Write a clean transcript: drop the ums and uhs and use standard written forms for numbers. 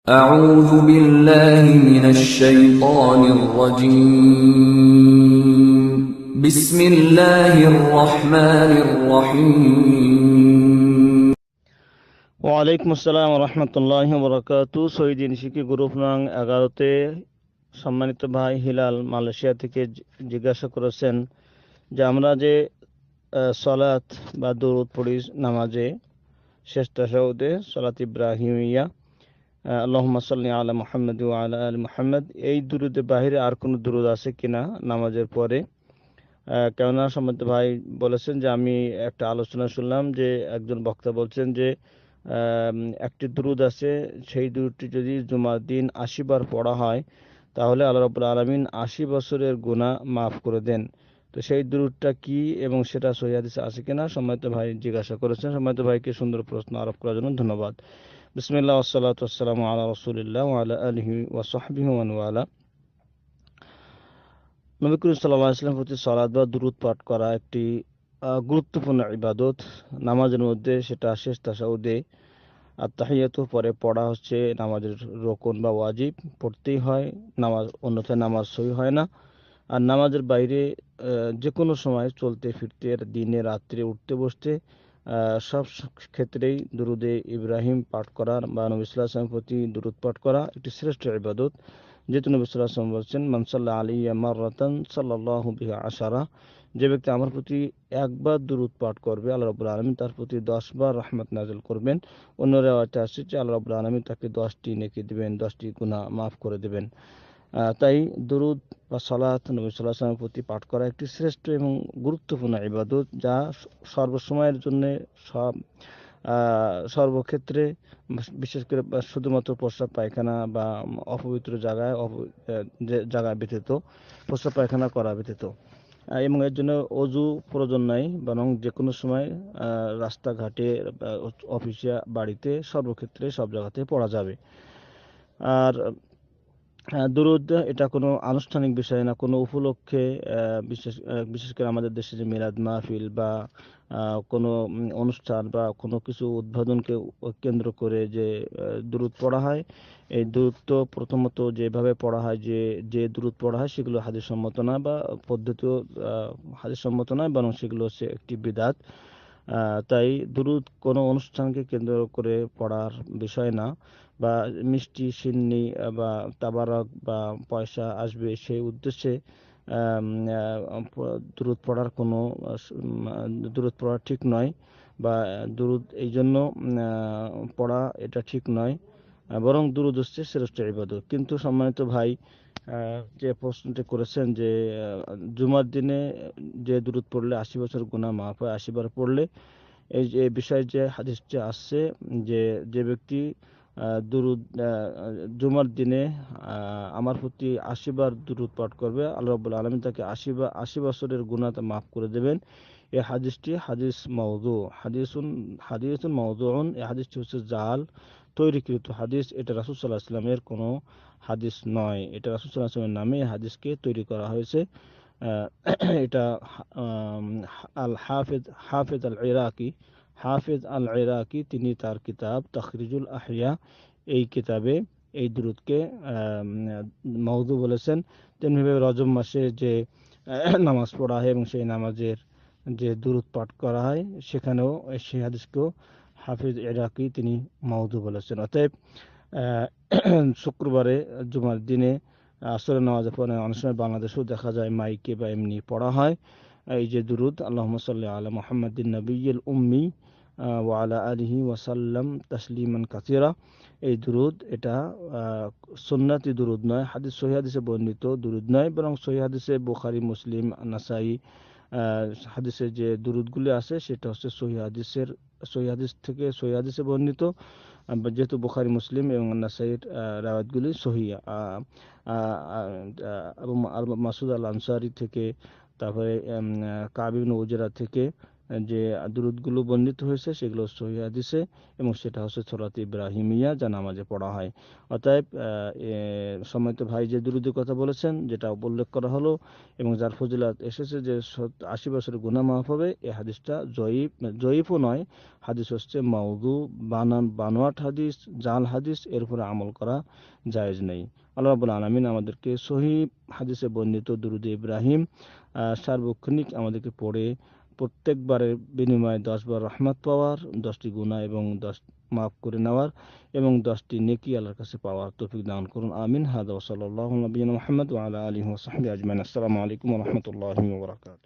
أعوذ بالله من الشيطان الرجيم بسم الله الرحمن الرحيم ওয়ালাইকুম আসসালাম রহমতুল্লাহ বরকাতু। শহীদিন শিক্ষি গ্রুপ নং 11-তে সম্মানিত ভাই হিলাল মালয়েশিয়া থেকে জিজ্ঞাসা করেছেন যে আমরা যে সলাত বা দুরূদ পড়ি নামাজে শেষ তাশাহুদে সলাত ইব্রাহিমিয়া আল্লাহুম্মা সাল্লি আলা মুহাম্মাদ ওয়া আলা আলি মুহাম্মাদ, এই দুরূদের বাইরে আর কোনো দুরূদ আছে কিনা নামাজের পরে? কেননা সম্মানিত ভাই বলেছেন যে আমি একটা আলোচনা শুনলাম যে একজন বক্তা বলছেন যে একটি দুরূদ আছে, সেই দুরূদটি যদি জুমার দিন ৮০ বার পড়া হয় তাহলে আল্লাহ রাব্বুল আলামিন ৮০ বছরের গুনাহ মাফ করে দেন। তো সেই দুরূদটা কি এবং সেটা সহিহ হাদিসে আছে কিনা সম্মানিত ভাই জিজ্ঞাসা করেছেন। সম্মানিত ভাইকে সুন্দর প্রশ্ন আরোপ করার জন্য ধন্যবাদ। বিসমিল্লাহ ওয়াসসালাতু ওয়াসসালামু আলা রাসূলিল্লাহ ওয়া আলা আলিহি ওয়া সাহবিহি ওয়া মান ওয়ালা। নবী করিম সাল্লাল্লাহু আলাইহি ওয়াসাল্লামের প্রতি সালাত বা দুরূদ পাঠ করা একটি গুরুত্বপূর্ণ ইবাদত। নামাজের মধ্যে সেটা শেষ তাশাহুদে আত্তাহিয়াতু পরে পড়া হচ্ছে নামাজের রুকুন বা ওয়াজিব, পড়তেই হয়, নামাজ অন্যথায় নামাজ সহি হয় না। আর নামাজের বাইরে যে কোনো সময় চলতে ফিরতে, দিনে রাত্রে উঠতে বসতে সব ক্ষেত্রেই দুরুদে ইব্রাহিম পাঠ করা বা নবী সাল্লাল্লাহু আলাইহি ওয়াসাল্লামের প্রতি দুরূদ পাঠ করা একটি শ্রেষ্ঠ ইবাদত। যেহেতু নবী সাল্লাল্লাহু আলাইহি ওয়াসাল্লাম বলছেন, মান সাল্লা আলাইয়া মাররাতান সাল্লাল্লাহু বিহা আশারা, যে ব্যক্তি আমার প্রতি একবার দুরূদ পাঠ করবে আল্লাহ রাব্বুল আলামিন তার প্রতি ১০ বার রহমত নাযিল করবেন। অন্য রিওয়ায়াতে আসছে যে আল্লাহ রাব্বুল আলামিন তাকে ১০টি নেকি দিবেন, 10টি গুনাহ মাফ করে দেবেন। তাই দুরূদ বা সালাত নবী সাল্লাল্লাহু আলাইহি ওয়াসাল্লামের প্রতি পাঠ করা একটি শ্রেষ্ঠ এবং গুরুত্বপূর্ণ ইবাদত, যা সর্বসময়ের জন্য সব সর্বক্ষেত্রে, বিশেষ করে শুধুমাত্র প্রস্রাব পায়খানা বা অপবিত্র জায়গায় যে জায়গায় ব্যতীত, প্রস্রাব পায়খানা করা ব্যতীত, এবং এর জন্য অজু প্রয়োজন নাই, বরং যে কোনো সময় রাস্তাঘাটে, অফিসে, বাড়িতে, সর্বক্ষেত্রে সব জায়গাতে পড়া যাবে। আর দুরূদ এটা কোনো আনুষ্ঠানিক বিষয় না, কোনো উপলক্ষে বিশেষ করে আমাদের দেশে যে মিলাদ মাহফিল বা কোনো অনুষ্ঠান বা কোনো কিছু উদ্বোধনকে কেন্দ্র করে যে দুরূদ পড়া হয়, এই দুরূদ তো প্রথমত যেভাবে পড়া হয়, যে দুরূদ পড়া হয় সেগুলো হাদিস সম্মত না, বা পদ্ধতিও হাদিস সম্মত নয়, বরং সেগুলো হচ্ছে একটি বিদআত। তাই দুরূদ কোনো অনুষ্ঠানকে কেন্দ্র করে পড়ার বিষয় না, বা মিষ্টি সিন্নি বা তাবারক বা পয়সা আসবে সেই উদ্দেশ্যে দুরূদ পড়ার কোনো দুরূদ পড়া ঠিক নয়, বা দুরূদ এই জন্য পড়া এটা ঠিক নয়। বরং দুরূদ হচ্ছে শ্রেষ্ঠ ইবাদত। কিন্তু সম্মানিত ভাই যে প্রশ্নটি করেছেন যে জুমার দিনে যে দুরূদ পড়লে ৮০ বছর গুনাহ মাফ হয়, ৮০ বার পড়লে, এই যে বিষয়ে যে হাদিসটি আসছে যে যে ব্যক্তি দুরূদ জুমার দিনে আমার প্রতি ৮০ বার দুরূদ পাঠ করবে আল্লাহ রাব্বুল আলামিন তাকে ৮০ বছরের গুনাহ মাফ করে দেবেন। এই হাদিসটি হাদিস মাওযু, হাদিসুন মাওযুউন। এই হাদিসটি হচ্ছে জাল, তৈরিকৃত হাদিস। এটা রাসূল সাল্লাল্লাহু আলাইহি ওয়াসাল্লামের কোনো হাদিস নয়। এটা রাসূল সাল্লাল্লাহু আলাইহি ওয়াসাল্লামের নামে এই হাদিসকে তৈরি করা হয়েছে। এটা হাফেজ আল ইরাকি তিনি তার কিতাব তাখরিজুল আহিয়া, এই কিতাবে এই দুরূদকে মাওযু বলেছেন। তেমনিভাবে রজব মাসে যে নামাজ পড়া হয় এবং সেই নামাজের যে দুরূদ পাঠ করা হয়, সেখানেও সেই হাদিসকেও হাফেজ ইরাকি তিনি মাওযু বলেছেন। অতএব শুক্রবারে জুমার দিনে আসরের নামাজের পরে অনেক সময় বাংলাদেশেও দেখা যায় মাইকে বা এমনি পড়া হয় এই যে দুরূদ, আল্লাহুম্মা সাল্লি আলা মুহাম্মাদিন নাবিয়্যিল উম্মি ওয়া আলা আলিহি ওয়া সাল্লাম তাসলিমান কাসীরা। এই দুরূদ এটা সুন্নতি দুরূদ নয়, সহিহ হাদিসে বর্ণিত দুরূদ নয়, বরং সহিহ হাদিসে বুখারী, মুসলিম, নাসাই হাদিসে যে দুরূদগুলি আছে সেটা হচ্ছে সহিহ হাদিসে বর্ণিত। যেহেতু বুখারী, মুসলিম এবং নাসাইর রাওয়ায়াতগুলি সহিহ। আবু মাসউদ আল আনসারী থেকে, তারপরে কাব ইবনে উজরা থেকে, যে দুরূদগুলো বর্ণিত হয়েছে সেগুলো সহিহ হাদিসে, এবং সেটা হচ্ছে সূরা ইব্রাহিমিয়া, যা নামাজে পড়া হয়। অতএব সম্মানিত ভাই যে দুরূদের কথা বলেছেন, যেটা উল্লেখ করা হলো এবং যার ফজিলত এসেছে যে 80 বছরের গুনাহ মাফ হবে, এই হাদিসটা জয়ীফও নয়, হাদিস হচ্ছে মাউযু, বানোয়াট হাদিস, জাল হাদিস, এর উপরে আমল করা জায়েজ নেই। আল্লাহ রাব্বুল আলামিন আমাদেরকে সহিহ হাদিসে বর্ণিত দুরূদে ইব্রাহিম সার্বক্ষণিক আমাদেরকে পড়ে প্রত্যেকবারের বিনিময়ে 10 বার রহমত পাওয়ার, 10টি গুনাহ এবং 10 মাফ করে নেওয়ার এবং 10টি নেকি আল্লাহর কাছে পাওয়ার তৌফিক দান করুন। আমিন। হাদা ওয়া সাল্লাল্লাহু আলা নবিয়িনা মুহাম্মদ ওয়া আলা আলিহি ওয়া সাহবিহি আজমাইন। আসসালামু আলাইকুম ওয়া রাহমাতুল্লাহি ওয়া বারাকাতুহু।